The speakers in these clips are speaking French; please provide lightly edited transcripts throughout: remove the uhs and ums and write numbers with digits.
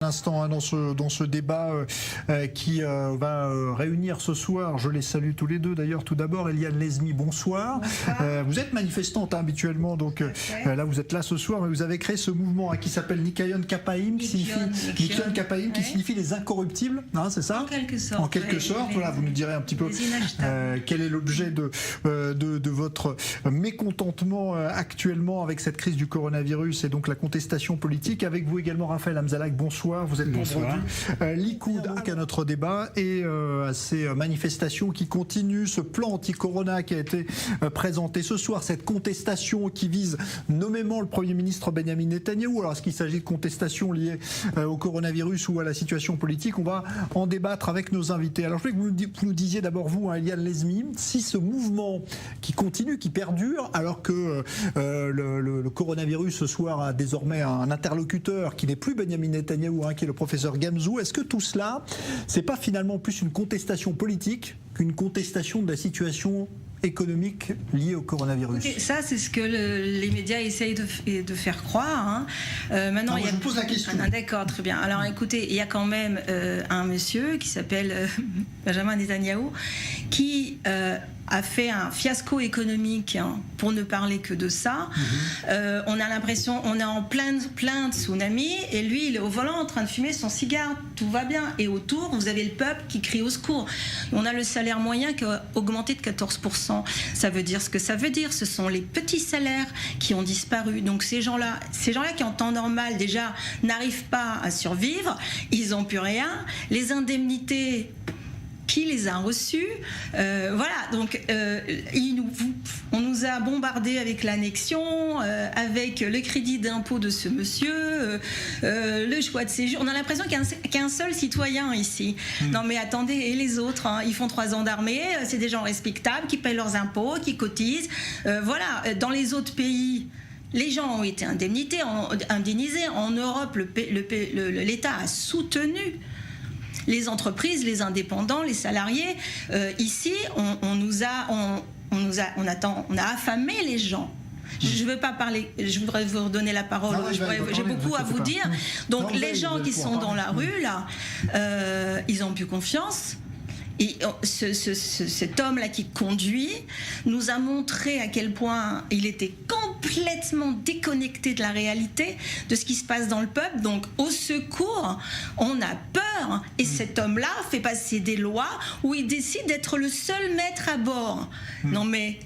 instant dans ce débat qui va réunir ce soir. Je les salue tous les deux d'ailleurs. Tout d'abord, Eliane Lesmy, bonsoir. Vous êtes manifestante habituellement, donc là vous êtes là ce soir, mais vous avez créé ce mouvement qui s'appelle Nikayon Kapaim, qui signifie les incorruptibles, hein, c'est ça? En quelque sorte. Voilà, vous nous direz un petit peu quel est l'objet de votre mécontentement actuellement avec cette crise du coronavirus et donc la contestation politique. Avec vous également Raphaël Hamzalak, bonsoir. Vous êtes membre du Likoud, à notre débat et à ces manifestations qui continuent, ce plan anti-corona qui a été présenté ce soir, cette contestation qui vise nommément le Premier ministre Benyamin Netanyahou. Alors est-ce qu'il s'agit de contestations liées au coronavirus ou à la situation politique? On va en débattre avec nos invités. Alors je voulais que vous nous disiez d'abord vous, Eliane Lesmy, si ce mouvement qui continue, qui perdure, alors que le coronavirus ce soir a désormais un interlocuteur qui n'est plus Benyamin Netanyahou, qui est le professeur Gamzou, est-ce que tout cela, c'est pas finalement plus une contestation politique qu'une contestation de la situation économique liée au coronavirus? Écoutez, ça, c'est ce que les médias essayent de faire croire. Maintenant, je vous pose la question. D'accord, très bien. Alors, écoutez, il y a quand même un monsieur qui s'appelle Benjamin Netanyahou qui a fait un fiasco économique, pour ne parler que de ça. On a l'impression, on est en plein tsunami, et lui, il est au volant en train de fumer son cigare. Tout va bien. Et autour, vous avez le peuple qui crie au secours. On a le salaire moyen qui a augmenté de 14%. Ça veut dire ce que ça veut dire. Ce sont les petits salaires qui ont disparu. Donc ces gens-là qui en temps normal déjà n'arrivent pas à survivre, ils n'ont plus rien. Les indemnités, qui les a reçus, voilà, donc on nous a bombardé avec l'annexion, avec le crédit d'impôt de ce monsieur, le choix de séjour. On a l'impression qu'il y a un seul citoyen ici. Non mais attendez, et les autres, ils font 3 ans d'armée, c'est des gens respectables, qui payent leurs impôts, qui cotisent. Voilà, dans les autres pays, les gens ont été indemnisés. En Europe, l'État a soutenu les entreprises, les indépendants, les salariés. Ici, on a affamé les gens. Je ne veux pas parler, je voudrais vous redonner la parole. J'ai beaucoup à vous dire. Donc, les gens qui sont dans la rue, là, ils ont plus confiance. Et cet homme-là qui conduit nous a montré à quel point il était complètement déconnecté de la réalité, de ce qui se passe dans le peuple. Donc, au secours, on a peur. Et cet homme-là fait passer des lois où il décide d'être le seul maître à bord. Non mais...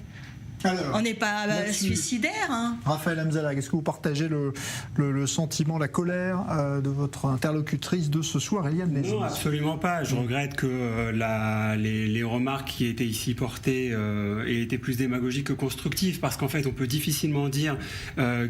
Alors, on n'est pas suicidaire. Raphaël Hamzalak, est-ce que vous partagez le sentiment, la colère de votre interlocutrice de ce soir, Eliane Lesmy? Non, absolument pas. Je regrette que les remarques qui étaient ici portées aient été plus démagogiques que constructives, parce qu'en fait, on peut difficilement dire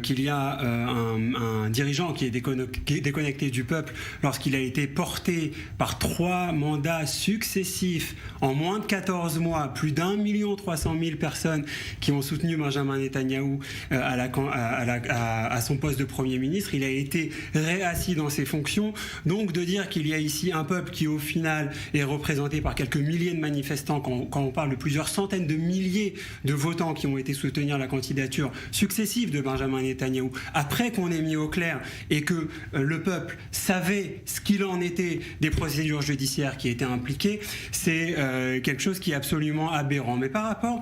qu'il y a un dirigeant qui est déconnecté du peuple lorsqu'il a été porté par 3 mandats successifs en moins de 14 mois, plus d'1 300 000 personnes qui ont soutenu Benjamin Netanyahou à son poste de Premier ministre. Il a été réassis dans ses fonctions. Donc de dire qu'il y a ici un peuple qui au final est représenté par quelques milliers de manifestants, quand on parle de plusieurs centaines de milliers de votants qui ont été soutenir la candidature successive de Benjamin Netanyahou, après qu'on ait mis au clair et que le peuple savait ce qu'il en était des procédures judiciaires qui étaient impliquées, c'est quelque chose qui est absolument aberrant. Mais par rapport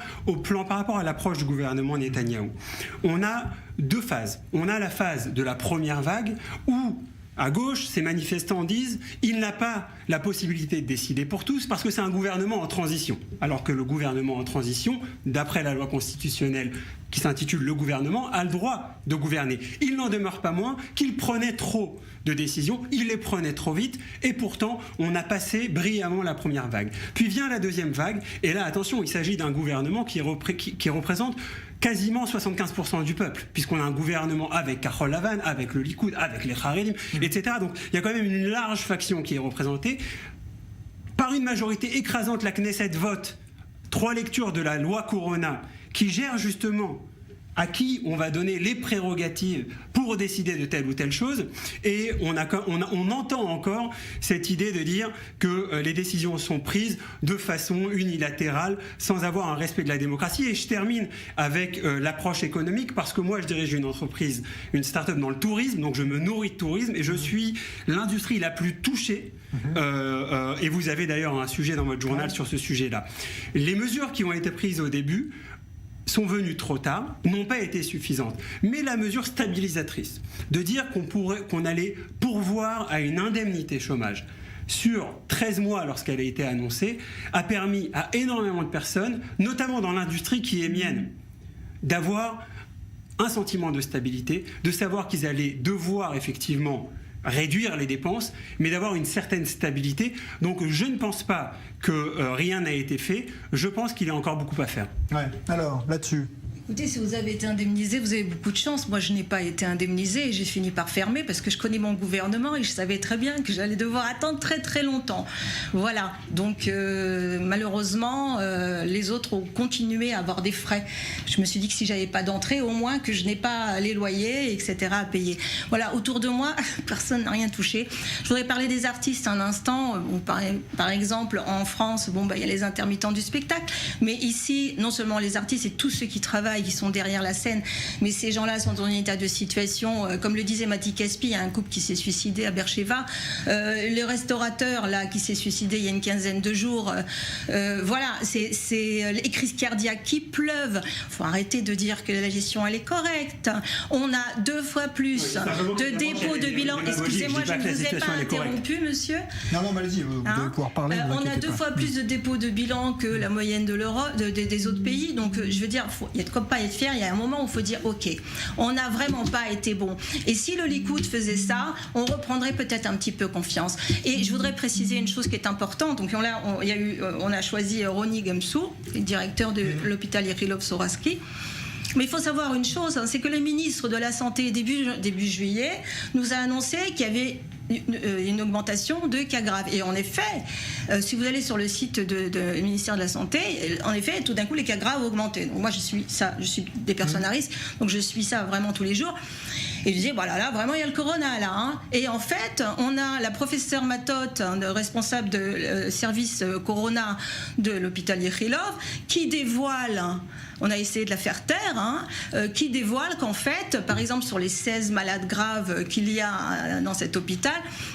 à l'approche du gouvernement Netanyahou, on a 2 phases. On a la phase de la première vague où, à gauche, ces manifestants disent il n'a pas la possibilité de décider pour tous parce que c'est un gouvernement en transition. Alors que le gouvernement en transition, d'après la loi constitutionnelle qui s'intitule Le gouvernement, a le droit de gouverner. Il n'en demeure pas moins qu'il prenait trop de décisions, il les prenait trop vite, et pourtant on a passé brillamment la première vague. Puis vient la deuxième vague, et là attention, il s'agit d'un gouvernement qui représente quasiment 75% du peuple, puisqu'on a un gouvernement avec Kahol Lavan, avec le Likoud, avec les Haredim, etc. Donc il y a quand même une large faction qui est représentée. Par une majorité écrasante, la Knesset vote 3 lectures de la loi Corona qui gère justement à qui on va donner les prérogatives pour décider de telle ou telle chose, et on entend encore cette idée de dire que les décisions sont prises de façon unilatérale sans avoir un respect de la démocratie. Et je termine avec l'approche économique, parce que moi je dirige une entreprise, une start-up dans le tourisme, donc je me nourris de tourisme et je suis l'industrie la plus touchée. Et vous avez d'ailleurs un sujet dans votre journal sur ce sujet-là. Les mesures qui ont été prises au début sont venues trop tard, n'ont pas été suffisantes. Mais la mesure stabilisatrice, de dire qu'on allait pourvoir à une indemnité chômage sur 13 mois lorsqu'elle a été annoncée, a permis à énormément de personnes, notamment dans l'industrie qui est mienne, d'avoir un sentiment de stabilité, de savoir qu'ils allaient devoir effectivement réduire les dépenses, mais d'avoir une certaine stabilité. Donc je ne pense pas que rien n'a été fait, je pense qu'il y a encore beaucoup à faire. Ouais. Alors, là-dessus. Écoutez, si vous avez été indemnisé, vous avez beaucoup de chance. Moi, je n'ai pas été indemnisée et j'ai fini par fermer parce que je connais mon gouvernement et je savais très bien que j'allais devoir attendre très très longtemps. Voilà. Donc, malheureusement, les autres ont continué à avoir des frais. Je me suis dit que si j'avais pas d'entrée, au moins que je n'ai pas les loyers, etc. à payer. Voilà. Autour de moi, personne n'a rien touché. Je voudrais parler des artistes un instant. Bon, par exemple, en France, il y a les intermittents du spectacle, mais ici, non seulement les artistes et tous ceux qui travaillent, qui sont derrière la scène, mais ces gens-là sont dans un état de situation, comme le disait Mati Caspi, il y a un couple qui s'est suicidé à Beersheba, le restaurateur là qui s'est suicidé il y a une quinzaine de jours, voilà, c'est les crises cardiaques qui pleuvent. Il faut arrêter de dire que la gestion elle est correcte. On a 2 fois plus de dépôts de bilan. Excusez-moi, je ne vous ai pas interrompu, monsieur. Non, allez-y, vous devez pouvoir parler. On a 2 fois plus de dépôts de bilan que la moyenne de l'Europe, des autres pays. Donc, je veux dire, il y a de quoi pas être fier. Il y a un moment où il faut dire, ok, on n'a vraiment pas été bon. Et si le Likoud faisait ça, on reprendrait peut-être un petit peu confiance. Et je voudrais préciser une chose qui est importante. Donc, on a choisi Roni Gemsou, le directeur de l'hôpital Irilov-Soraski. Mais il faut savoir une chose, c'est que le ministre de la Santé, début juillet, nous a annoncé qu'il y avait une augmentation de cas graves. Et en effet, si vous allez sur le site du ministère de la Santé, en effet, tout d'un coup, les cas graves ont augmenté. Donc moi, je suis des personnes à risque, donc je suis ça vraiment tous les jours. Et je dis, voilà, là, vraiment, il y a le corona, là. Hein. Et en fait, on a la professeure Matot, responsable de service corona de l'hôpital Irilov, qui dévoile, on a essayé de la faire taire, qui dévoile qu'en fait, par exemple, sur les 16 malades graves qu'il y a dans cet hôpital,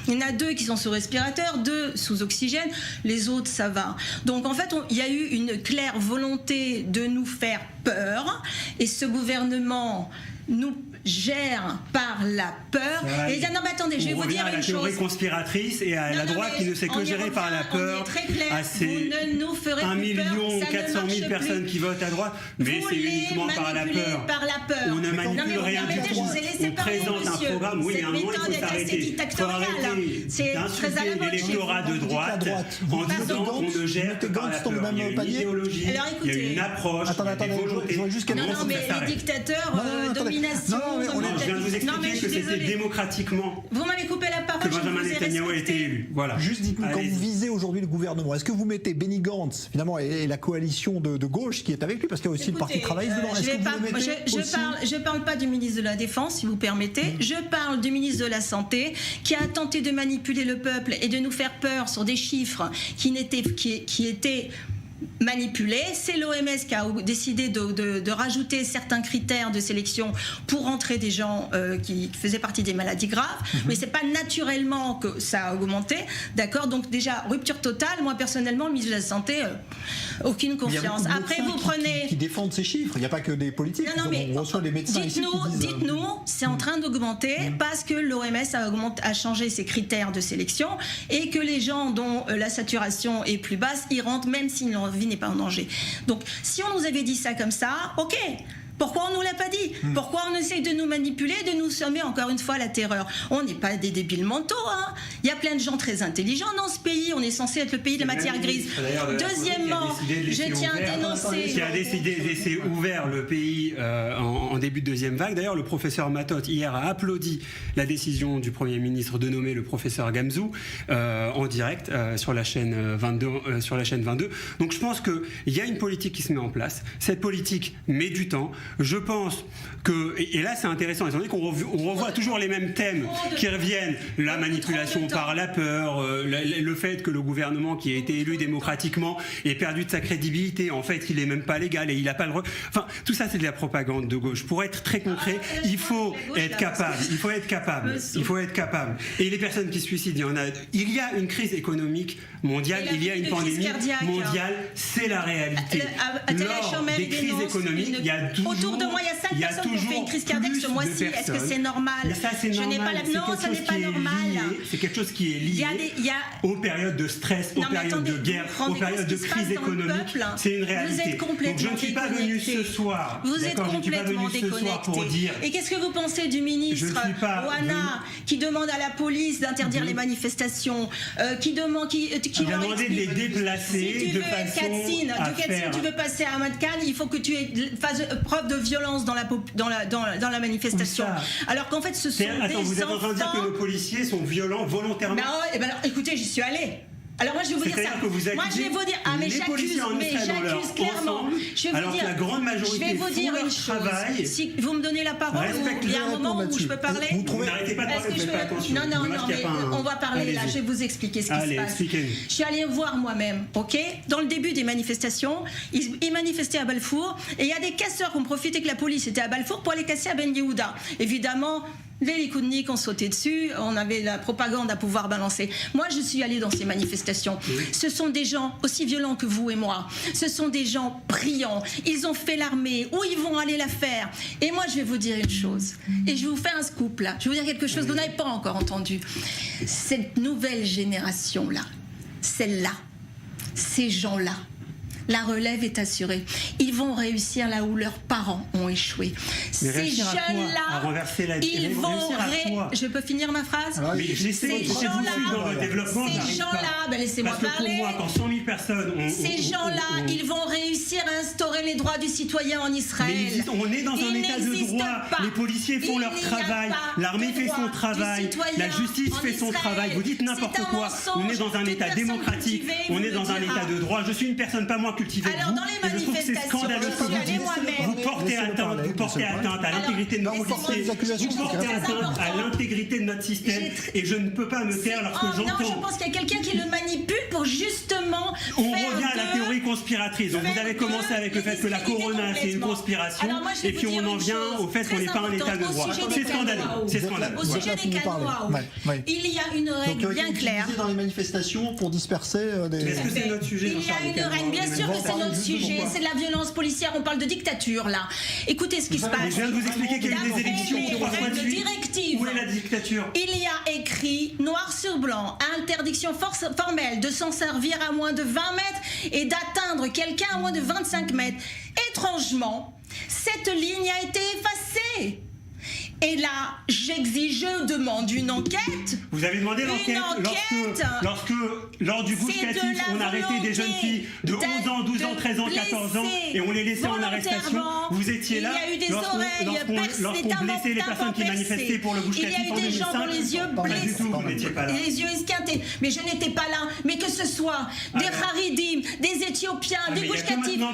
il y en a 2 qui sont sous respirateur, 2 sous oxygène, les autres, ça va. Donc, en fait, il y a eu une claire volonté de nous faire peur, et ce gouvernement nous gère par la peur. Et non, mais attendez, je vais vous dire une chose. On revient à la théorie conspiratrice et à la droite qui ne sait que gérer par la peur. À ces 1 400 000 personnes qui votent à droite, mais c'est uniquement par la peur. On ne manipule rien du tout. On présente un programme. Oui, à un moment, il faut s'arrêter. Il faut arrêter d'insulter l'électorat de droite en disant qu'on ne gère que par la peur. Il y a une idéologie, il y a une approche, il y a des volontés. Non, mais les dictateurs, domination. Je viens de vous expliquer que c'était démocratiquement. Vous m'avez coupé la parole. Que Benjamin Netanyahu a été élu. Voilà. Juste dites-nous, quand vous visez aujourd'hui le gouvernement, est-ce que vous mettez Benny Gantz, finalement, et la coalition de gauche qui est avec lui, parce qu'il y a aussi le Parti travailliste dedans. Je parle pas du ministre de la Défense, si vous permettez. Je parle du ministre de la Santé qui a tenté de manipuler le peuple et de nous faire peur sur des chiffres qui étaient manipulé. C'est l'OMS qui a décidé de rajouter certains critères de sélection pour entrer des gens qui faisaient partie des maladies graves, mais c'est pas naturellement que ça a augmenté, d'accord? Donc déjà, rupture totale. Moi personnellement, le ministre de la Santé, aucune confiance. Après, vous prenez... qui défendent ces chiffres, il n'y a pas que des politiques, on reçoit les médecins ici qui disent... Dites-nous, c'est en train d'augmenter parce que l'OMS a changé ses critères de sélection et que les gens dont la saturation est plus basse, ils rentrent même si leur vie n'est pas en danger. Donc, si on nous avait dit ça comme ça, ok. Pourquoi on ne nous l'a pas dit? Pourquoi on essaye de nous manipuler, de nous semer encore une fois la terreur? On n'est pas des débiles mentaux. Hein. Il y a plein de gens très intelligents dans ce pays. On est censé être le pays de la matière grise. Deuxièmement, je tiens à dénoncer... Qui a décidé de laisser ouvert le pays en début de deuxième vague. D'ailleurs, le professeur Matot, hier, a applaudi la décision du Premier ministre de nommer le professeur Gamzou en direct sur la chaîne 22. Donc je pense qu'il y a une politique qui se met en place. Cette politique met du temps. Je pense que, et là c'est intéressant, étant donné qu'on revoit toujours les mêmes thèmes qui reviennent, la manipulation par la peur, le fait que le gouvernement qui a été élu démocratiquement ait perdu de sa crédibilité, en fait il n'est même pas légal et il n'a pas le droit. Enfin, tout ça c'est de la propagande de gauche. Pour être très concret, il faut être capable. Et les personnes qui se suicident, il y a une crise économique mondiale, il y a une pandémie mondiale, c'est la réalité. Lors des crises économiques, il y a toujours, autour de moi, il y a 5 personnes qui ont fait une crise cardiaque ce mois-ci. Est-ce que c'est normal? Ça, c'est normal. Non, ça n'est pas normal. C'est quelque chose qui est lié aux périodes de stress, aux périodes de guerre, aux périodes de crise économique. C'est une réalité. Vous êtes complètement Donc je ne suis pas venu ce soir. Vous êtes complètement déconnecté. Et qu'est-ce que vous pensez du ministre Ouana qui demande à la police d'interdire les manifestations, qui a demandé de les déplacer de façon à faire. Si tu veux passer à Ahmad Khan, il faut que tu fasses preuve de violence dans la manifestation. Alors qu'en fait, ce sont des enfants. Vous êtes en train de dire que nos policiers sont violents volontairement? Alors, écoutez, j'y suis allée. Alors moi je vais vous dire ça. Moi je vais vous dire j'accuse clairement. Alors que la grande majorité font leur travail. Si vous me donnez la parole, il y a un moment où je peux parler. Vous n'arrêtez pas de parler, vous faites pas attention. Non, mais on va parler là. Je vais vous expliquer ce qui se passe. Je suis allée voir moi-même, ok. Dans le début des manifestations, ils manifestaient à Balfour et il y a des casseurs qui ont profité que la police était à Balfour pour aller casser à Ben Yehuda. Évidemment. Les Likoudniks ont sauté dessus, on avait la propagande à pouvoir balancer. Moi, je suis allée dans ces manifestations. Oui. Ce sont des gens aussi violents que vous et moi. Ce sont des gens brillants. Ils ont fait l'armée, où ils vont aller la faire. Et moi, je vais vous dire une chose. Et je vais vous faire un scoop là. Je vais vous dire quelque chose que vous n'avez pas encore entendu. Cette nouvelle génération-là, celle-là, ces gens-là, la relève est assurée. Ils vont réussir là où leurs parents ont échoué. Mais ces jeunes-là, ils vont... Je peux finir ma phrase? Ces gens-là, laissez-moi parler. Parce que pour moi, quand 100 000 personnes... Ces gens-là, ils vont réussir à instaurer les droits du citoyen en Israël. Mais on est dans un état de droit. Les policiers font leur travail. L'armée fait son travail. La justice fait son travail. Vous dites n'importe quoi. On est dans un état démocratique. On est dans un état de droit. Je suis une personne pas moins cultivée que vous. Dans les manifestations, vous portez atteinte à l'intégrité de nos policiers, vous portez atteinte à l'intégrité de notre système, et je ne peux pas me taire lorsque j'entends. Non, je pense qu'il y a quelqu'un qui le manipule pour justement. On revient à la théorie conspiratrice. Donc vous avez commencé avec le fait que la corona c'est une conspiration, et puis on en vient au fait qu'on n'est pas en état de droit. C'est scandaleux. C'est scandaleux. Au sujet des canaux à eau, il y a une règle bien claire. Dans les manifestations pour disperser des. Est-ce que c'est notre sujet? Il y a une règle, bien sûr que c'est notre sujet, c'est de la violence policière, on parle de dictature là. Écoutez ce qui se passe. Je viens de vous expliquer qu'il y a eu des élections 3 fois de suite. Où est la dictature? Il y a écrit noir sur blanc, interdiction formelle de s'en servir à moins de 20 mètres et d'atteindre quelqu'un à moins de 25 mètres. Étrangement, cette ligne a été effacée. Et là, je demande une enquête. Vous avez demandé l'enquête lorsque, lors du Gushkatif, on a arrêté des jeunes filles de 11 ans, 12 ans, 13 ans, 14 ans et on les laissait en arrestation. Vous étiez là lorsqu'on blessait les personnes qui manifestaient pour le Gushkatif en 2005. Il y a eu des gens dont les yeux blessés, vous n'étiez pas là. Les yeux esquintés. Mais je n'étais pas là. Mais que ce soit des Haridim, des Éthiopiens, des Gushkatif. Moi,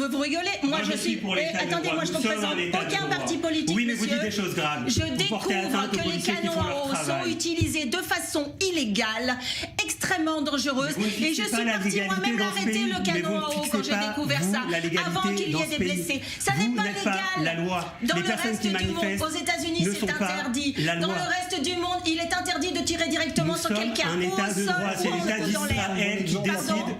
vous rigolez. Moi, je suis. Attendez, moi, je ne représente aucun parti politique. Oui, mais vous dites des choses graves. Je découvre que les canons à eau sont utilisés de façon illégale, extrêmement dangereuse. Et je suis partie moi-même arrêter le canon à eau quand j'ai découvert ça, avant qu'il y ait des blessés. Ça n'est pas légal. Dans le reste du monde, aux États-Unis, c'est interdit. Dans le reste du monde, il est interdit de tirer directement sur quelqu'un au sol ou dans l'air.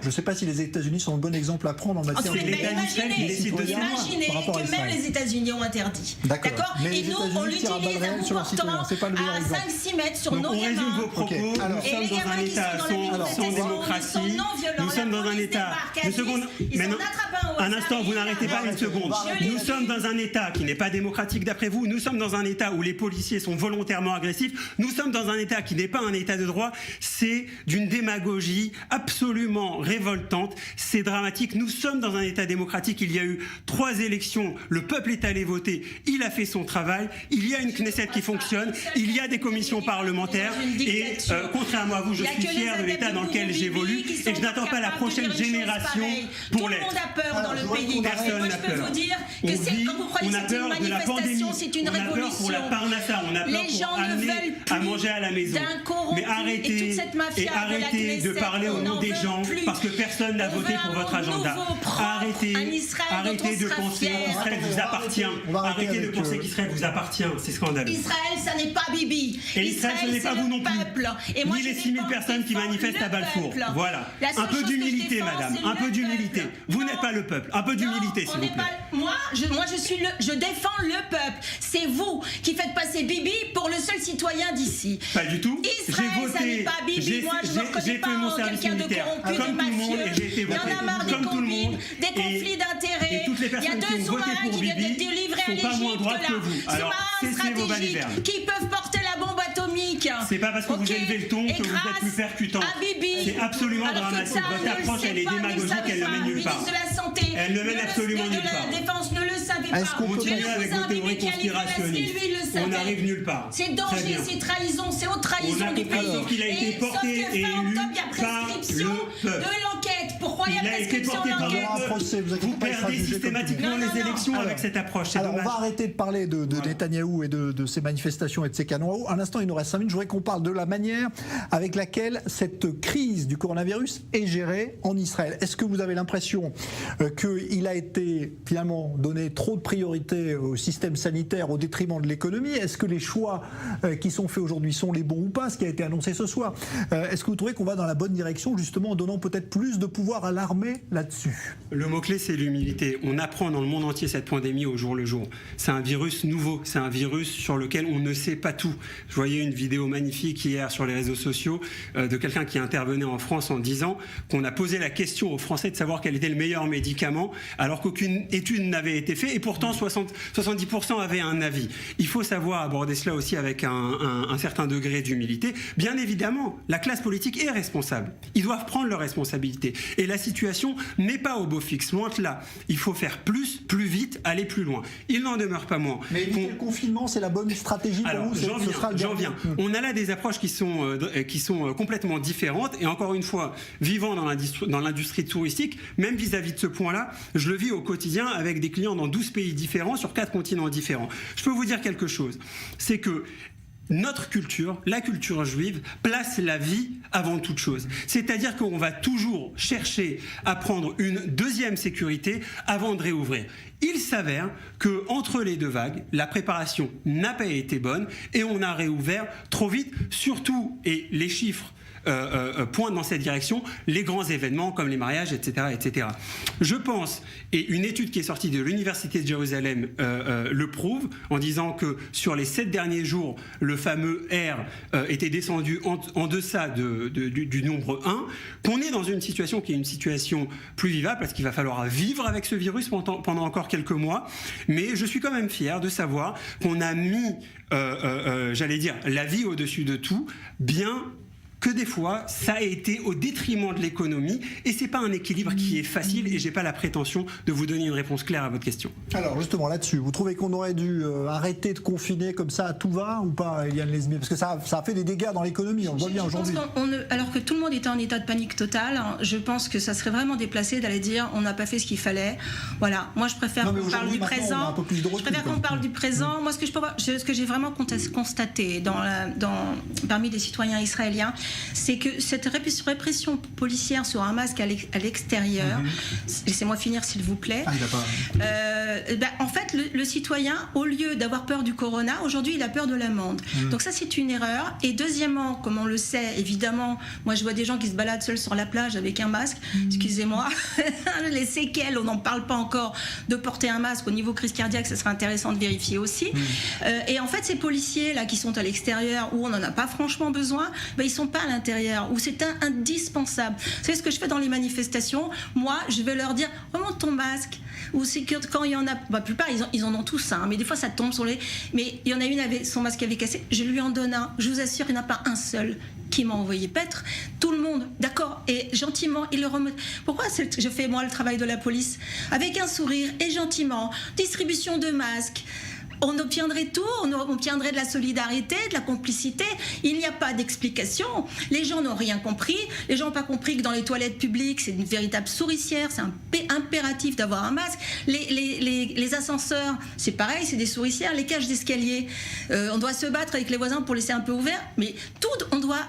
Je ne sais pas si les États-Unis sont un bon exemple à prendre en matière de imaginez que même les États-Unis ont interdit. D'accord. Et nous, on l'utilise à bout portant à 5-6 mètres sur nos gamins. On résume vos propos. Nous sommes dans un état sans démocratie. Nous sommes dans un état. Un instant, vous n'arrêtez pas une seconde. Nous sommes dans un état qui n'est pas démocratique d'après vous. Nous sommes dans un état où les policiers sont volontairement agressifs. Nous sommes dans un état qui n'est pas un état de droit. C'est d'une démagogie absolument révoltante. C'est dramatique. Nous sommes dans un état démocratique. Il y a eu 3 élections. Le peuple est allé voter. Il a fait son travail. Il y a une Knesset qui fonctionne. Il y a des commissions parlementaires. Et contrairement à vous, je suis fier de l'État dans lequel j'évolue et je n'attends pas la prochaine génération pour l'être. Tout le monde a peur dans le pays. Personne Moi, n'a je peux peur. vous dire que c'est quand vous croyez que c'est une manifestation, c'est une révolution. On a peur pour la parnassa, on a peur Les gens pour ne amener veulent à plus manger à la maison. d'un corrompu Mais arrêtez, et toute cette mafia et arrêtez de de la parler au Knesset, nom on des n'en gens veut plus. parce que personne n'a On voté veut pour un votre monde agenda. nouveau, propre, Arrêtez, un Israël dont arrêtez on de sera penser fier. qu'Israël vous appartient. On va arrêter Arrêtez de avec, penser qu'Israël vous appartient. C'est scandaleux. Israël, ça n'est pas Bibi. Et Israël, ce n'est pas c'est vous le non plus. peuple. Et moi, Ni je les 6000 défends- personnes qui défends manifestent le à Balfour. peuple. Voilà. La seule Un peu chose que je d'humilité, défends, madame. c'est Un peu le d'humilité. peuple. Vous Non. n'êtes pas le peuple. Un peu d'humilité, Non, s'il on vous n'est plaît. pas- Moi, je défends le peuple. C'est vous qui faites passer Bibi pour le seul citoyen d'ici. Pas du tout. Israël, ça n'est pas Bibi. Moi, je ne j'ai reconnais fait pas mon en service quelqu'un de militaire corrompu, de comme tout le monde mafieux. et j'ai été Il y en voté a marre des comme tout le monde. combines, des conflits d'intérêts. Et toutes les Il y a personnes qui deux ont voté sous-marins pour qui viennent Bibi d'être délivrés à sont pas moins l'Égypte, droites là. que vous. Alors, Sous-marins cessez vos stratégiques balivernes. qui peuvent porter la bombe atomique. C'est pas parce que vous Ok. élevez le ton Et que vous êtes grâce plus percutant. à Bibi. C'est absolument Alors que dramatique. ça, Votre ne le approche, sait elle est pas, démagogique, ne le elle ne savent mène pas. nulle part. Ministre de la Santé. Elle ne mène absolument nulle De part. la Défense ne le savait pas. Est-ce qu'on peut Continuez Mais avec vous vos avez théories Bibi qui a livré la conspirationnistes. lui, il le On savait. n'arrive nulle part. C'est Très danger, bien. c'est trahison, c'est haute On trahison a du compris pays. qu'il a été Et porté sauf que et fin élu octobre, il y a par prescription le peuple. de l'enquête. Pourquoi il y Il a a été prescription porté de par Il y aura un l'enquête? procès, vous inquiétez Vous pas, il sera perdez jugé comme tout le monde. systématiquement Non, les non. élections Alors, avec cette approche. C'est Alors, on dommage. va arrêter de parler de Voilà. Netanyahou et de ces manifestations et de ces canons. Un instant, il nous reste 5 minutes. Je voudrais qu'on parle de la manière avec laquelle cette crise du coronavirus est gérée en Israël. Est-ce que vous avez l'impression qu'il a été finalement donné trop de priorité au système sanitaire au détriment de l'économie? Est-ce que les choix qui sont faits aujourd'hui sont les bons ou pas, ce qui a été annoncé ce soir? Est-ce que vous trouvez qu'on va dans la bonne direction, justement, en donnant peut-être plus de pouvoir à l'armée là-dessus? Le mot-clé, c'est l'humilité. On apprend dans le monde entier cette pandémie au jour le jour. C'est un virus nouveau, c'est un virus sur lequel on ne sait pas tout. Je voyais une vidéo magnifique hier sur les réseaux sociaux de quelqu'un qui intervenait en France en disant qu'on a posé la question aux Français de savoir quel était le meilleur médicament, alors qu'aucune étude n'avait été faite, et pourtant 70% avaient un avis. Il faut savoir aborder cela aussi avec un certain degré d'humilité. Bien évidemment, la classe politique est responsable. Ils doivent prendre leurs responsabilités. Et la situation n'est pas au beau fixe, loin de là. Il faut faire plus vite, aller plus loin. Il n'en demeure pas moins. Mais éviter le confinement, c'est la bonne stratégie pour Alors, vous? j'en viens. On a là des approches qui sont complètement différentes. Et encore une fois, vivant dans l'industrie touristique, même vis-à-vis de ce point-là, je le vis au quotidien avec des clients dans 12 pays différents, sur 4 continents différents. Je peux vous dire quelque chose. C'est que notre culture, la culture juive, place la vie avant toute chose. C'est-à-dire qu'on va toujours chercher à prendre une deuxième sécurité avant de réouvrir. Il s'avère qu'entre les deux vagues, la préparation n'a pas été bonne et on a réouvert trop vite, surtout, et les chiffres pointent dans cette direction, les grands événements comme les mariages, etc., etc. Je pense, et une étude qui est sortie de l'Université de Jérusalem le prouve, en disant que sur les 7 derniers jours, le fameux R était descendu en deçà du nombre 1, qu'on est dans une situation qui est une situation plus vivable, parce qu'il va falloir vivre avec ce virus pendant encore quelques mois, mais je suis quand même fier de savoir qu'on a mis, j'allais dire, la vie au-dessus de tout, bien que des fois, ça a été au détriment de l'économie, et c'est pas un équilibre qui est facile, et j'ai pas la prétention de vous donner une réponse claire à votre question. Alors justement là-dessus, vous trouvez qu'on aurait dû arrêter de confiner comme ça à tout va ou pas, Eliane Lesmier? Parce que ça a fait des dégâts dans l'économie, on le voit bien aujourd'hui. Alors que tout le monde était en état de panique totale, je pense que ça serait vraiment déplacé d'aller dire on n'a pas fait ce qu'il fallait. Voilà, moi je préfère qu'on parle du présent. Je préfère qu'on parle du présent. Moi, ce que j'ai vraiment constaté parmi les citoyens israéliens, c'est que cette répression policière sur un masque à l'extérieur, laissez-moi finir s'il vous plaît, en fait le citoyen, au lieu d'avoir peur du corona, aujourd'hui il a peur de l'amende. Donc ça c'est une erreur. Et deuxièmement, comme on le sait, évidemment, moi je vois des gens qui se baladent seuls sur la plage avec un masque, excusez-moi, les séquelles, on n'en parle pas encore, de porter un masque au niveau crise cardiaque, ça serait intéressant de vérifier aussi. Et en fait ces policiers là qui sont à l'extérieur, où on n'en a pas franchement besoin, ils sont pas à l'intérieur, où c'est indispensable. Vous savez ce que je fais dans les manifestations? Moi, je vais leur dire remonte ton masque. Ou c'est que quand il y en a, la plupart ils en ont tous un, mais des fois ça tombe sur les. Mais il y en a une, son masque avait cassé, je lui en donne un. Je vous assure, il n'y en a pas un seul qui m'a envoyé paître. Tout le monde, d'accord, et gentiment, il le remet. Pourquoi je fais moi le travail de la police avec un sourire et gentiment, distribution de masques. on obtiendrait tout, on obtiendrait de la solidarité, de la complicité. Il n'y a pas d'explication. Les gens n'ont rien compris. Les gens n'ont pas compris que dans les toilettes publiques, c'est une véritable souricière. C'est impératif d'avoir un masque. Les ascenseurs, c'est pareil, c'est des souricières. Les cages d'escalier, on doit se battre avec les voisins pour laisser un peu ouvert, mais tout, on doit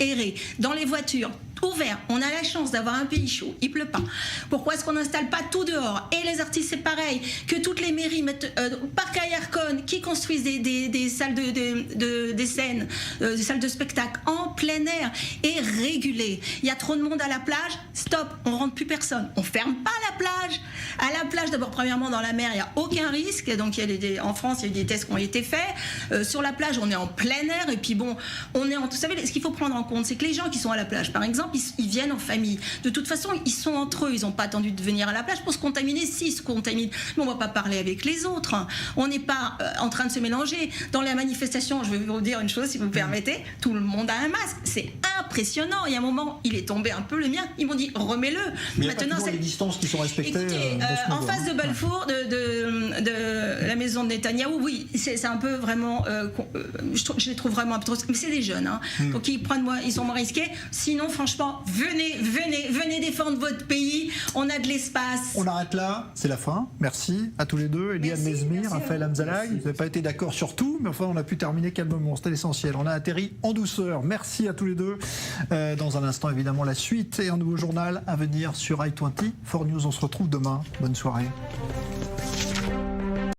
aérer. Dans les voitures, ouvert. On a la chance d'avoir un pays chaud, il pleut pas. Pourquoi est-ce qu'on n'installe pas tout dehors? Et les artistes, c'est pareil. Que toutes les mairies mettent parc à Ayercon, qui construisent des salles des scènes, des salles de spectacle en plein air et régulées. Il y a trop de monde à la plage, stop, on rentre plus personne. On ferme pas la plage. À la plage, d'abord, premièrement, dans la mer, il n'y a aucun risque. Donc, en France, il y a eu des tests qui ont été faits. Sur la plage, on est en plein air. Et puis, bon, vous savez, ce qu'il faut prendre en compte, c'est que les gens qui sont à la plage, par exemple, ils viennent en famille. De toute façon, ils sont entre eux. Ils n'ont pas attendu de venir à la plage pour se contaminer. Si, ils se contaminent. Mais on ne va pas parler avec les autres. On n'est pas en train de se mélanger. Dans les manifestations, je vais vous dire une chose, si vous me permettez, tout le monde a un masque. C'est impressionnant. Il y a un moment, il est tombé un peu le mien. Ils m'ont dit, remets-le. Mais maintenant, c'est les distances qui sont respectées. Écoutez, en face de Balfour, de la maison de Netanyahou, oui, c'est un peu vraiment... je les trouve vraiment un peu trop... Mais c'est des jeunes, hein. Donc ils sont moins risqués. Sinon, franchement, venez défendre votre pays. On a de l'espace. On arrête là, c'est la fin. Merci à tous les deux. Eliane Nezmi, Raphaël Hamzalag. Vous n'avez pas été d'accord sur tout, mais enfin, on a pu terminer calmement. C'était l'essentiel. On a atterri en douceur. Merci à tous les deux. Dans un instant, évidemment, la suite et un nouveau journal à venir sur i20. 4 News, on se retrouve demain. Bonne soirée.